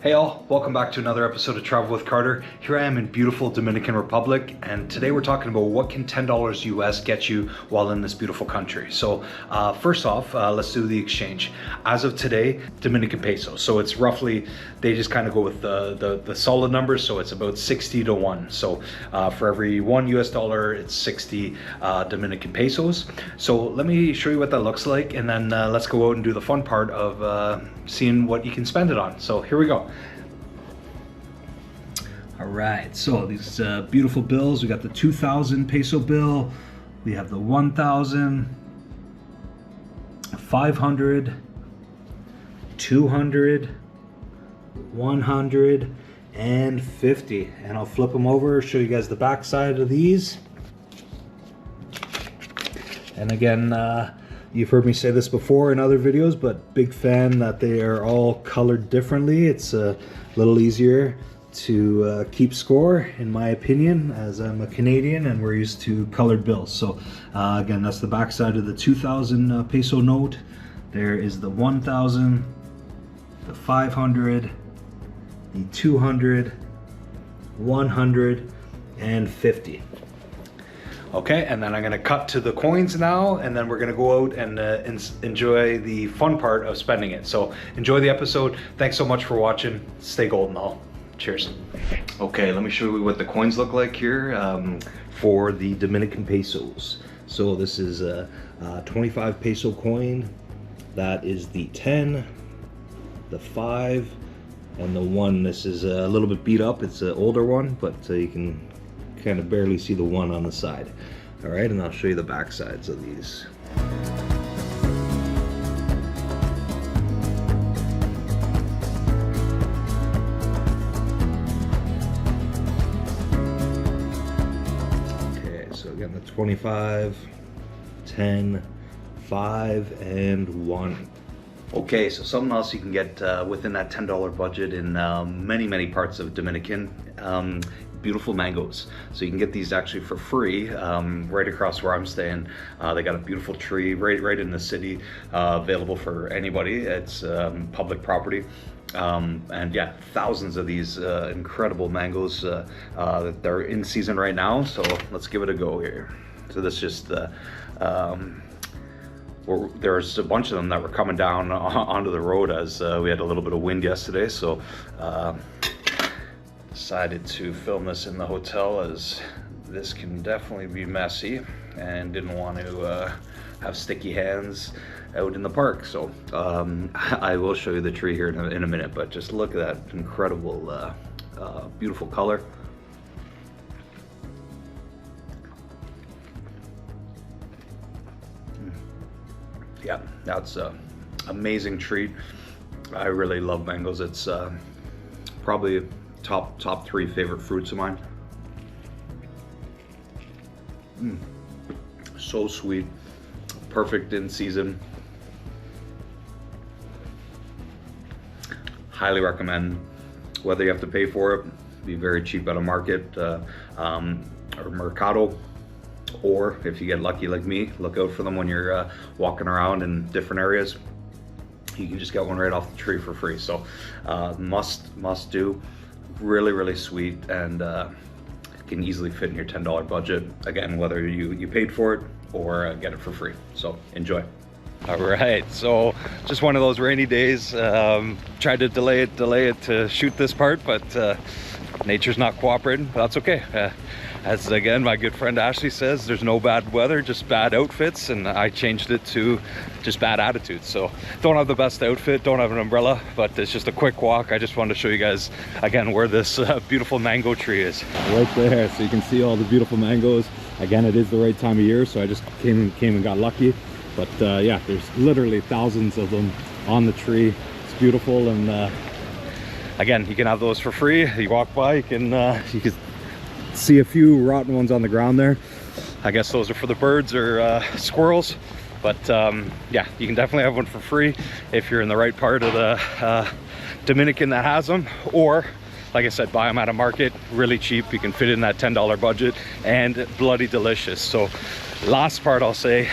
Hey all, welcome back to another episode of Travel with Carter. Here I am in beautiful Dominican Republic, and today we're talking about what can $10 US get you while in this beautiful country. So first off, let's do the exchange. As of today, Dominican Pesos. So it's roughly, they just kind of go with the solid numbers, so it's about 60 to 1. So for every $1 US, it's 60 Dominican Pesos. So let me show you what that looks like, and then let's go out and do the fun part of seeing what you can spend it on. So here we go. All right, so these beautiful bills. We got the 2,000 peso bill. We have the 1,000, 500, 200, 100, and 50. And I'll flip them over, show you guys the back side of these. And again, you've heard me say this before in other videos, but big fan that they are all colored differently. It's a little easier to keep score, in my opinion, as I'm a Canadian and we're used to colored bills. So again, that's the back side of the 2,000 peso note. There is the 1,000, the 500, the 200, 100, and 50. Okay, and then I'm gonna cut to the coins now, and then we're gonna go out and enjoy the fun part of spending it. So enjoy the episode. Thanks so much for watching. Stay golden all. Cheers. Okay, let me show you what the coins look like here for the Dominican pesos. So this is a 25 peso coin. That is the 10, the 5, and the 1. This is a little bit beat up. It's an older one, but you can kind of barely see the 1 on the side. All right, and I'll show you the back sides of these. So again, the 25, 10, 5, and 1. Okay, so something else you can get within that $10 budget in many parts of Dominican, beautiful mangoes. So you can get these actually for free right across where I'm staying. They got a beautiful tree right in the city, available for anybody. It's public property. And yeah, thousands of these incredible mangoes that they're in season right now, so let's give it a go here. So this just there's a bunch of them that were coming down onto the road as we had a little bit of wind yesterday, so decided to film this in the hotel, as this can definitely be messy, and didn't want to have sticky hands out in the park. So I will show you the tree here in a minute, but just look at that incredible beautiful color. Yeah, that's an amazing treat. I really love mangoes. It's probably top 3 favorite fruits of mine. So sweet, perfect in season. Highly recommend. Whether you have to pay for it, be very cheap at a market or mercado, or if you get lucky like me, look out for them when you're walking around in different areas. You can just get one right off the tree for free. So must do. Really sweet, and can easily fit in your $10 budget. Again, whether you paid for it or get it for free. So enjoy. All right, so just one of those rainy days. Tried to delay it to shoot this part, but nature's not cooperating, but that's okay. As again, my good friend Ashley says, there's no bad weather, just bad outfits, and I changed it to just bad attitudes. So don't have the best outfit, don't have an umbrella, but it's just a quick walk. I just wanted to show you guys again where this beautiful mango tree is. Right there, so you can see all the beautiful mangoes. Again, it is the right time of year, so I just came and got lucky. But yeah, there's literally thousands of them on the tree. It's beautiful, and again, you can have those for free. You walk by, you can see a few rotten ones on the ground there. I guess those are for the birds or squirrels, but yeah, you can definitely have one for free if you're in the right part of the Dominican that has them, or like I said, buy them at a market, really cheap. You can fit in that $10 budget, and bloody delicious. So last part I'll say,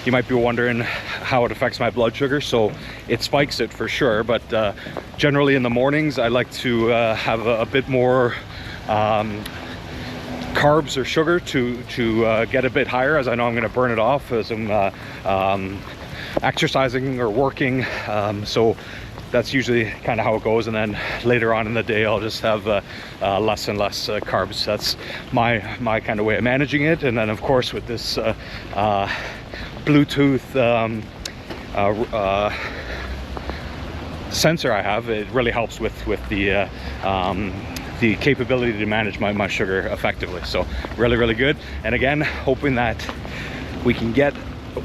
you might be wondering how it affects my blood sugar, so it spikes it for sure. But generally in the mornings I like to have a bit more carbs or sugar to get a bit higher, as I know I'm going to burn it off as I'm exercising or working. So that's usually kind of how it goes, and then later on in the day I'll just have less and less carbs. That's my kind of way of managing it. And then of course with this Bluetooth sensor I have, it really helps with the capability to manage my sugar effectively. So really good. And again, hoping that we can get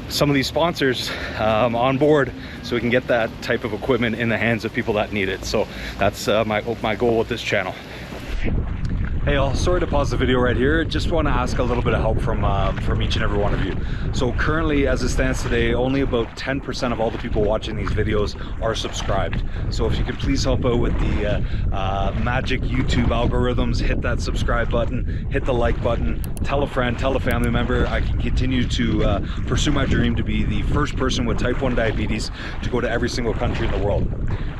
some of these sponsors on board so we can get that type of equipment in the hands of people that need it. So that's my goal with this channel. Hey all, sorry to pause the video right here. Just want to ask a little bit of help from each and every one of you. So currently, as it stands today, only about 10% of all the people watching these videos are subscribed. So if you could please help out with the magic YouTube algorithms, hit that subscribe button, hit the like button, tell a friend, tell a family member. I can continue to pursue my dream to be the first person with type 1 diabetes to go to every single country in the world.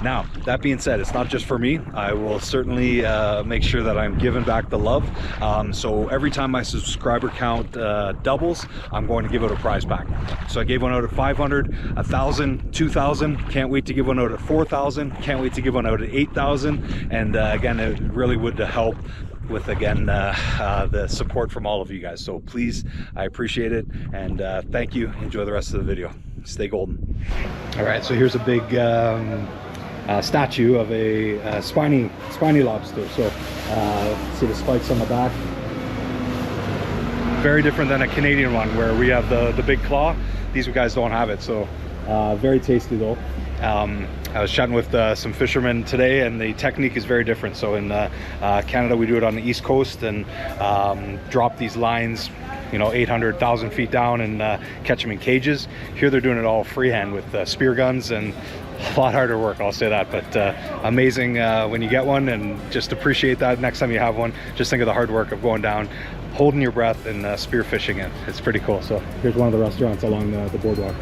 Now, that being said, it's not just for me. I will certainly make sure that I'm giving back the love. So every time my subscriber count doubles, I'm going to give out a prize pack. So I gave one out at 500, 1,000, 2,000. Can't wait to give one out at 4,000. Can't wait to give one out at 8,000. And again, it really would help with, again, the support from all of you guys. So please, I appreciate it, and thank you. Enjoy the rest of the video. Stay golden. All right, so here's a big statue of a spiny lobster. So see the spikes on the back. Very different than a Canadian one where we have the big claw. These guys don't have it. So very tasty though. I was chatting with some fishermen today, and the technique is very different. So in Canada, we do it on the East Coast and drop these lines, you know, 800,000 feet down and catch them in cages. Here they're doing it all freehand with spear guns, and a lot harder work, I'll say that. But amazing when you get one, and just appreciate that next time you have one. Just think of the hard work of going down, holding your breath, and spear fishing it. It's pretty cool. So here's one of the restaurants along the boardwalk.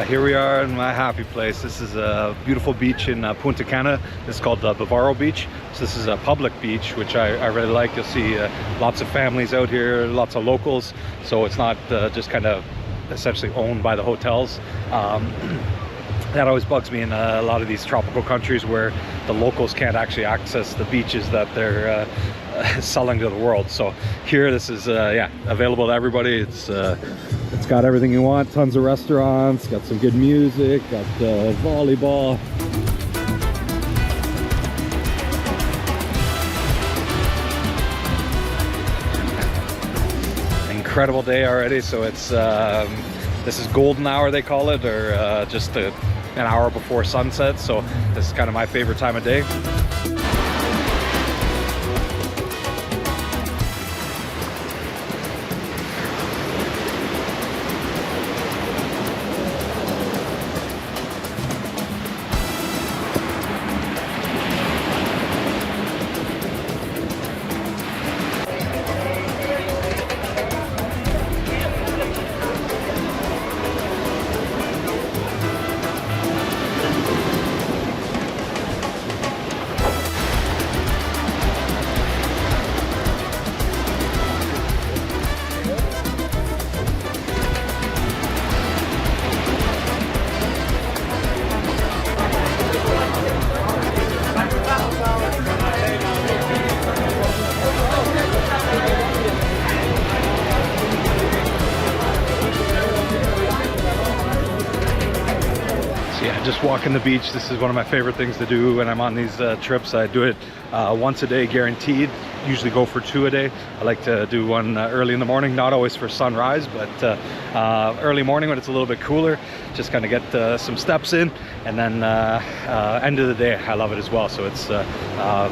Here we are in my happy place. This is a beautiful beach in Punta Cana. This is called Bavaro Beach. So this is a public beach, which I really like. You'll see lots of families out here, lots of locals. So it's not just kind of essentially owned by the hotels. That always bugs me in a lot of these tropical countries where the locals can't actually access the beaches that they're selling to the world. So here, this is yeah, available to everybody. It's got everything you want. Tons of restaurants, got some good music, got volleyball. Incredible day already. So it's this is golden hour, they call it, or just an hour before sunset. So this is kind of my favorite time of day. walking the beach. This is one of my favorite things to do when I'm on these trips. I do it once a day, guaranteed. Usually go for 2 a day. I like to do one early in the morning, not always for sunrise, but early morning when it's a little bit cooler. Just kind of get some steps in, and then end of the day, I love it as well. So it's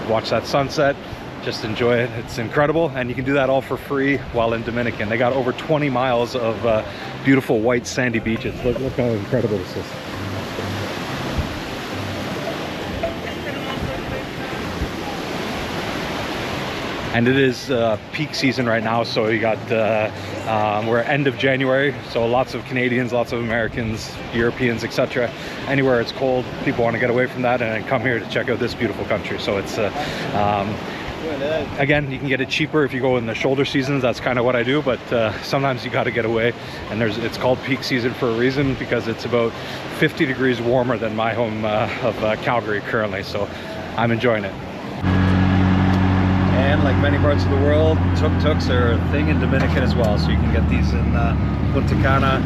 watch that sunset, just enjoy it. It's incredible, and you can do that all for free while in Dominican. They got over 20 miles of beautiful white sandy beaches. Look how incredible this is. And it is peak season right now, so you got we're end of January, so lots of Canadians, lots of Americans, Europeans, etc. Anywhere it's cold, people want to get away from that and come here to check out this beautiful country. So it's again, you can get it cheaper if you go in the shoulder seasons. That's kind of what I do, but sometimes you got to get away, and it's called peak season for a reason, because it's about 50 degrees warmer than my home of Calgary currently, so I'm enjoying it. And like many parts of the world, tuk-tuks are a thing in Dominican as well. So you can get these in Punta Cana.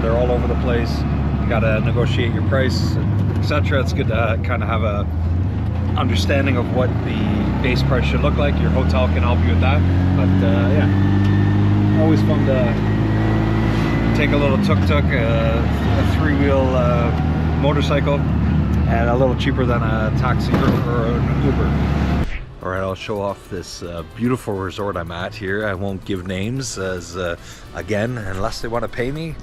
They're all over the place. You gotta negotiate your price, etc. It's good to kind of have a understanding of what the base price should look like. Your hotel can help you with that. But yeah, always fun to take a little tuk-tuk, a three-wheel motorcycle, and a little cheaper than a taxi or an Uber. All right, I'll show off this beautiful resort I'm at here. I won't give names, as again, unless they want to pay me,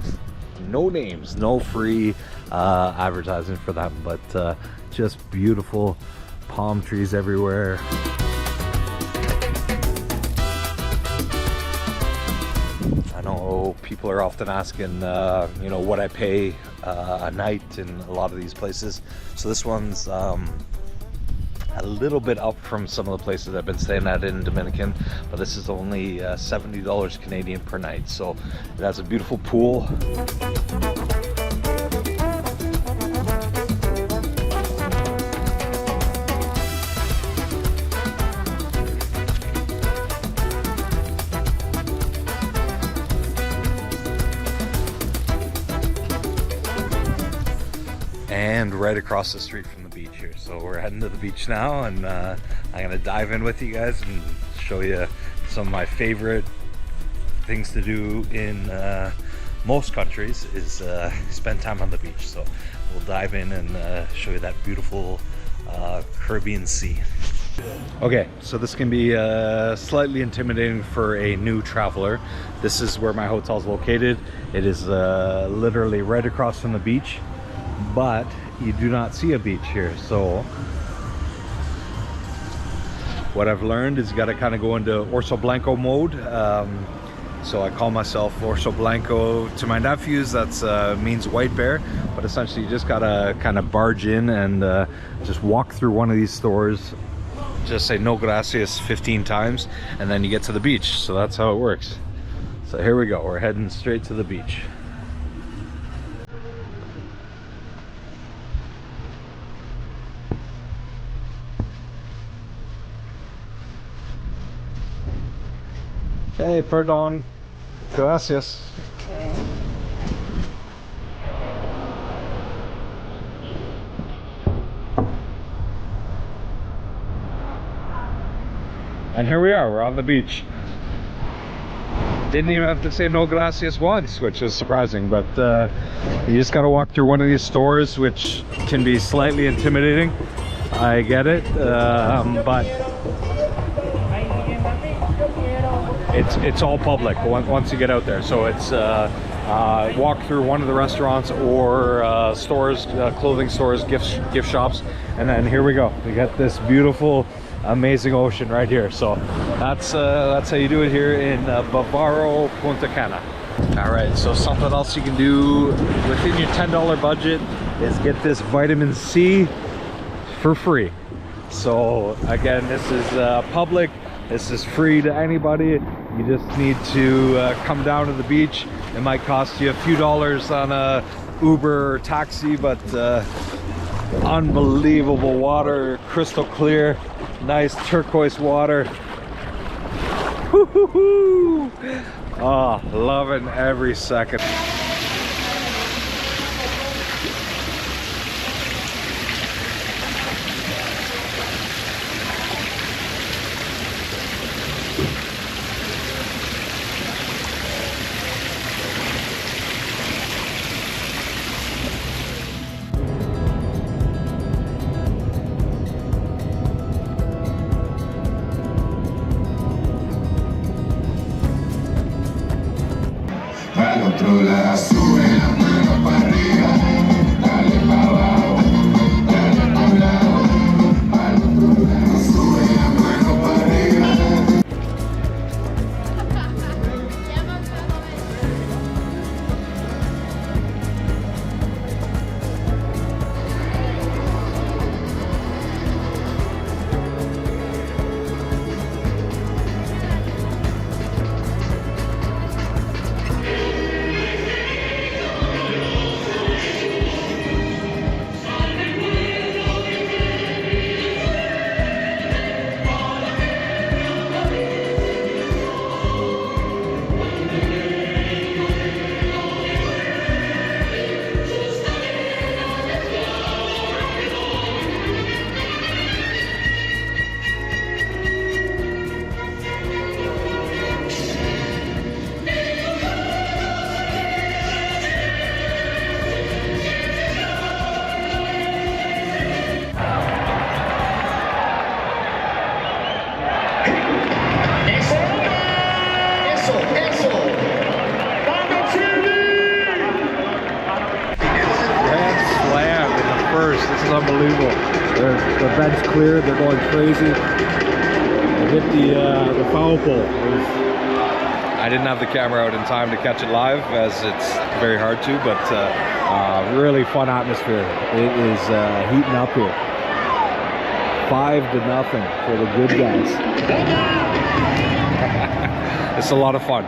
no names, no free advertising for them, but just beautiful palm trees everywhere. I know people are often asking, you know, what I pay a night in a lot of these places. So this one's a little bit up from some of the places I've been staying at in Dominican, but this is only $70 Canadian per night. So it has a beautiful pool. And right across the street from the beach here. So we're heading to the beach now, and I'm gonna dive in with you guys and show you some of my favorite things to do in most countries is spend time on the beach. So we'll dive in and show you that beautiful Caribbean Sea. Okay, so this can be slightly intimidating for a new traveler. This is where my hotel is located. It is literally right across from the beach, but you do not see a beach here. So what I've learned is you got to kind of go into Orso Blanco mode. So I call myself Orso Blanco to my nephews. That's means white bear, but essentially you just gotta kind of barge in and just walk through one of these stores, just say no gracias 15 times, and then you get to the beach. So that's how it works. So here we go, we're heading straight to the beach. Hey, perdón. Gracias. Okay. And here we are, we're on the beach. Didn't even have to say no gracias once, which is surprising, but you just gotta walk through one of these stores, which can be slightly intimidating. I get it, but it's all public once you get out there. So it's walk through one of the restaurants or stores, clothing stores, gift shops, and then here we go. We got this beautiful, amazing ocean right here. So that's how you do it here in Bavaro, Punta Cana. All right, so something else you can do within your $10 budget is get this vitamin C for free. So again, this is public. This is free to anybody. You just need to come down to the beach. It might cost you a few dollars on a Uber or taxi, but unbelievable water, crystal clear, nice turquoise water. Woo-hoo-hoo! Oh, loving every second. Unbelievable. The bench cleared, they're going crazy. They hit the foul pole. I didn't have the camera out in time to catch it live, as it's very hard to, but really fun atmosphere. It is heating up here. 5-0 for the good guys. It's a lot of fun.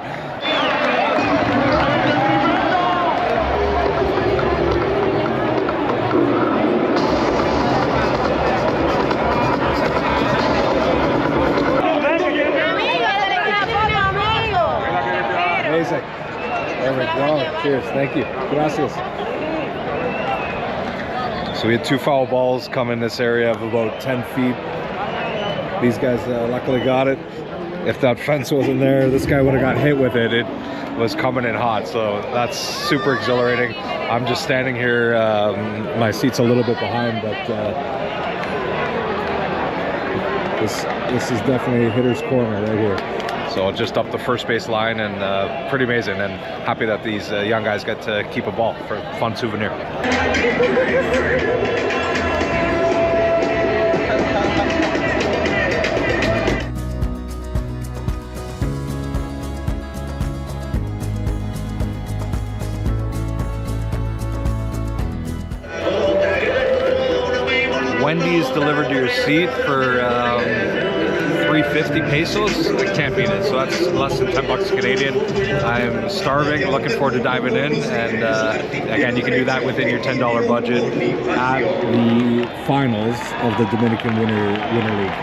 Amazing. There we go. Cheers. Thank you. Gracias. So we had 2 foul balls come in this area of about 10 feet. These guys luckily got it. If that fence wasn't there, this guy would have got hit with it. It was coming in hot, so that's super exhilarating. I'm just standing here. My seat's a little bit behind, but this is definitely a hitter's corner right here. So just up the first base line, and pretty amazing, and happy that these young guys get to keep a ball for a fun souvenir. Wendy's delivered to your seat for 350 pesos. I can't beat it. So that's less than 10 bucks Canadian. I'm starving, looking forward to diving in. And again, you can do that within your $10 budget at the finals of the Dominican Winter League.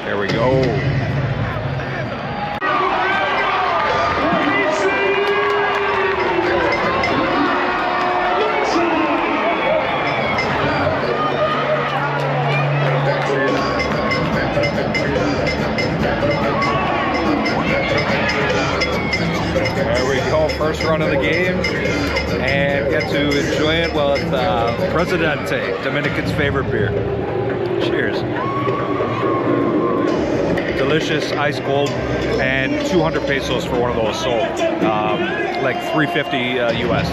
There we go. First run of the game, and get to enjoy it with Presidente, Dominican's favorite beer. Cheers. Delicious, ice cold, and 200 pesos for one of those, so like 350 US.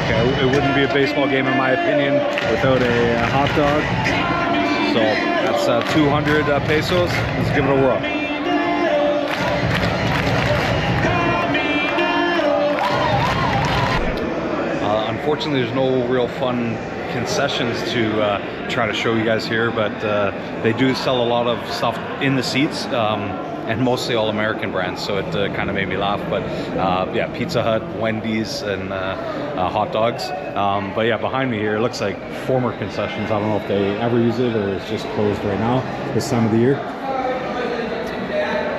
Okay, it wouldn't be a baseball game in my opinion without a hot dog, so that's 200 pesos. Let's give it a whirl. Unfortunately, there's no real fun concessions to try to show you guys here, but they do sell a lot of stuff in the seats, and mostly all American brands, so it kind of made me laugh. But yeah, Pizza Hut, Wendy's, and hot dogs. But yeah, behind me here, it looks like former concessions. I don't know if they ever use it or it's just closed right now this time of the year.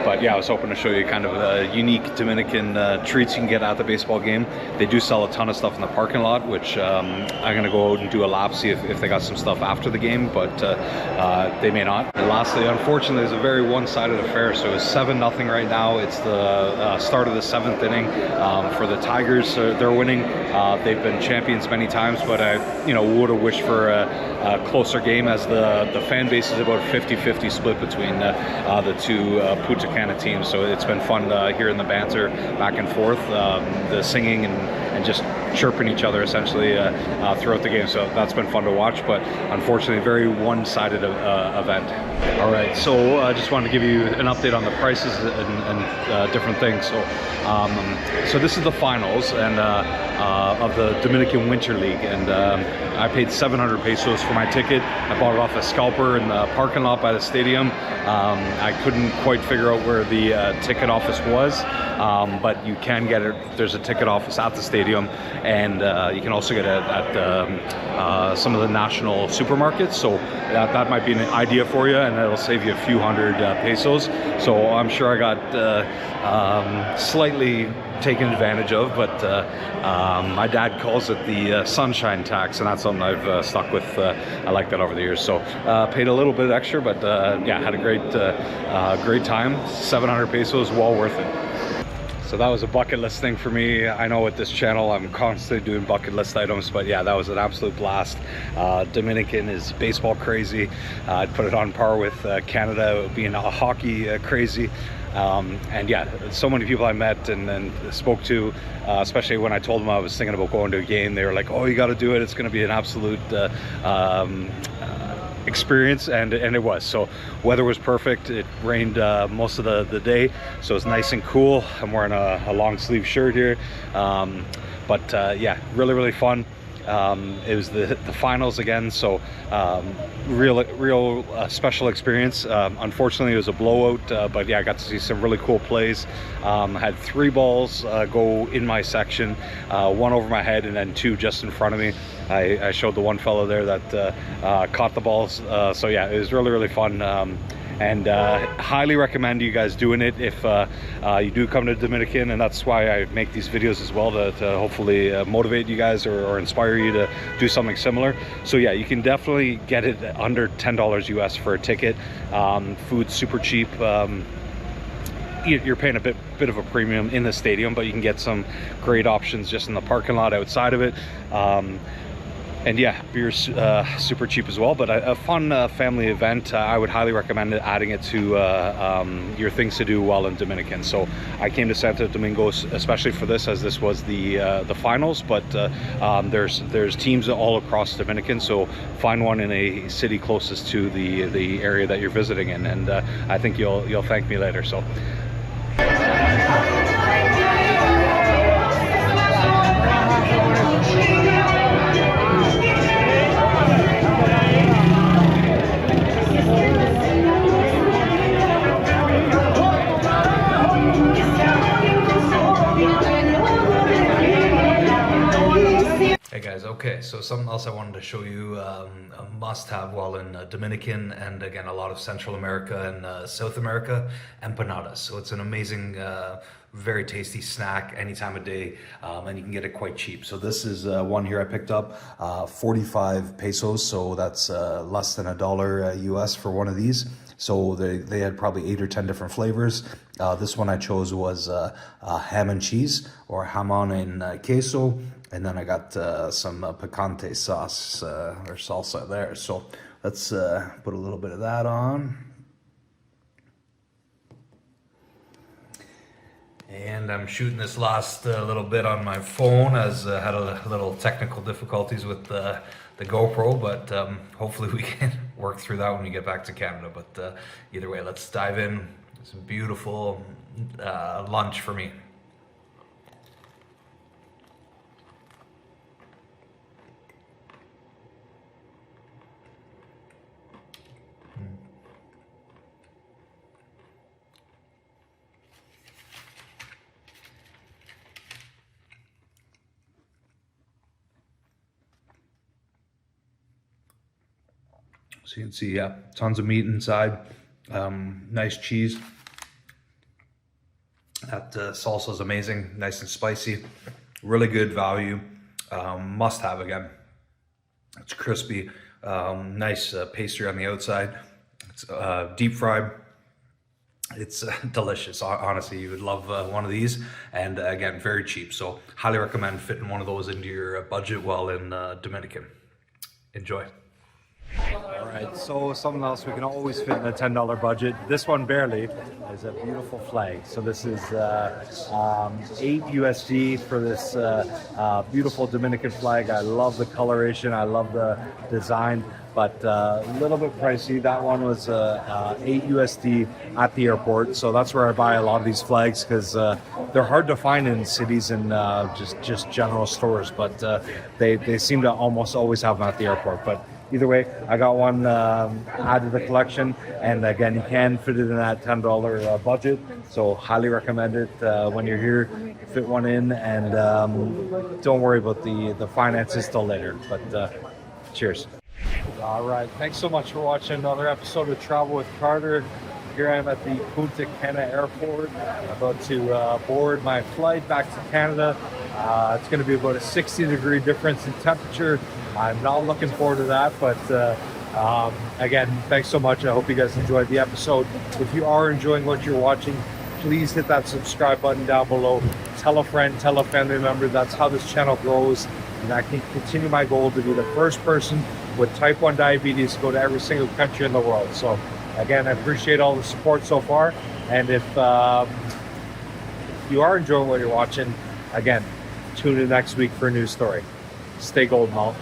But yeah, I was hoping to show you kind of unique Dominican treats you can get at the baseball game. They do sell a ton of stuff in the parking lot, which I'm going to go out and do a lap, see if they got some stuff after the game, but they may not. And lastly, unfortunately, it's a very one-sided affair, so it's 7-0 right now. It's the start of the 7th inning for the Tigers. They're winning. They've been champions many times, but I would have wished for a closer game, as the fan base is about 50-50 split between the two Punta Cana kind of teams. So it's been fun hearing the banter back and forth, the singing and just chirping each other essentially throughout the game. So that's been fun to watch, but unfortunately very one-sided event. All right, so I just wanted to give you an update on the prices and different things. So this is the finals and of the Dominican Winter League, and I paid 700 pesos for my ticket. I bought it off a scalper in the parking lot by the stadium. I couldn't quite figure out where the ticket office was, but you can get it. There's a ticket office at the stadium, and you can also get it at some of the national supermarkets. So that might be an idea for you, and it'll save you a few hundred pesos. So I'm sure I got slightly taken advantage of, but my dad calls it the sunshine tax, and that's something I've stuck with. I like that over the years. So paid a little bit extra, but yeah, had a great time. 700 pesos, well worth it. So that was a bucket list thing for me. I know with this channel I'm constantly doing bucket list items, but yeah, that was an absolute blast. Dominican is baseball crazy. I'd put it on par with Canada being a hockey crazy. And yeah, so many people I met and spoke to, especially when I told them I was thinking about going to a game, they were like, oh, you got to do it. It's going to be an absolute experience, and it was. So weather was perfect. It rained most of the day, so it's nice and cool. I'm wearing a long sleeve shirt here, but yeah, really fun. It was the finals again, so real special experience. Unfortunately it was a blowout, but yeah, I got to see some really cool plays. I had 3 balls go in my section, 1 over my head and then 2 just in front of me. I showed the one fellow there that caught the balls, so yeah, it was really fun. And highly recommend you guys doing it if you do come to Dominican, and that's why I make these videos as well, to hopefully motivate you guys or inspire you to do something similar. So yeah, you can definitely get it under $10 US for a ticket. Food's super cheap. You're paying a bit of a premium in the stadium, but you can get some great options just in the parking lot outside of it. And yeah, beer's super cheap as well, but a fun family event. I would highly recommend adding it to your things to do while in Dominican. So I came to Santo Domingo especially for this, as this was the finals, but there's teams all across Dominican, so find one in a city closest to the area that you're visiting in, and I think you'll thank me later. So okay, so something else I wanted to show you, a must-have while in Dominican, and again a lot of Central America and South America, empanadas. So it's an amazing, very tasty snack any time of day, and you can get it quite cheap. So this is one here I picked up, 45 pesos, so that's less than $1 US for one of these. So they had probably 8 or 10 different flavors. This one I chose was ham and cheese, or jamon and queso. And then I got some picante sauce or salsa there. So let's put a little bit of that on. And I'm shooting this last little bit on my phone, as I had a little technical difficulties with the GoPro, but hopefully we can work through that when we get back to Canada. But either way, let's dive in. It's a beautiful lunch for me. So you can see, yeah, tons of meat inside, nice cheese. That salsa is amazing, nice and spicy, really good value, must have again. It's crispy, nice pastry on the outside. It's deep fried. It's delicious. Honestly, you would love one of these, and again, very cheap. So highly recommend fitting one of those into your budget while in Dominican. Enjoy. All right, so something else we can always fit in a $10 budget. This one barely is a beautiful flag. So this is 8 USD for this beautiful Dominican flag. I love the coloration. I love the design, but a little bit pricey. That one was 8 USD at the airport. So that's where I buy a lot of these flags, because they're hard to find in cities and just general stores, but they seem to almost always have them at the airport. But either way, I got one added to the collection, and again, you can fit it in that $10 budget. So highly recommend it when you're here. Fit one in, and don't worry about the finances till later. But cheers. All right, thanks so much for watching another episode of Travel with Carter. Here I am at the Punta Cana airport. I'm about to board my flight back to Canada. It's going to be about a 60-degree difference in temperature. I'm not looking forward to that, but again, thanks so much. I hope you guys enjoyed the episode. If you are enjoying what you're watching, please hit that subscribe button down below. Tell a friend, tell a family member. That's how this channel grows, and I can continue my goal to be the first person with type 1 diabetes to go to every single country in the world. So again, I appreciate all the support so far, and if you are enjoying what you're watching, again, tune in next week for a new story. Stay golden, all.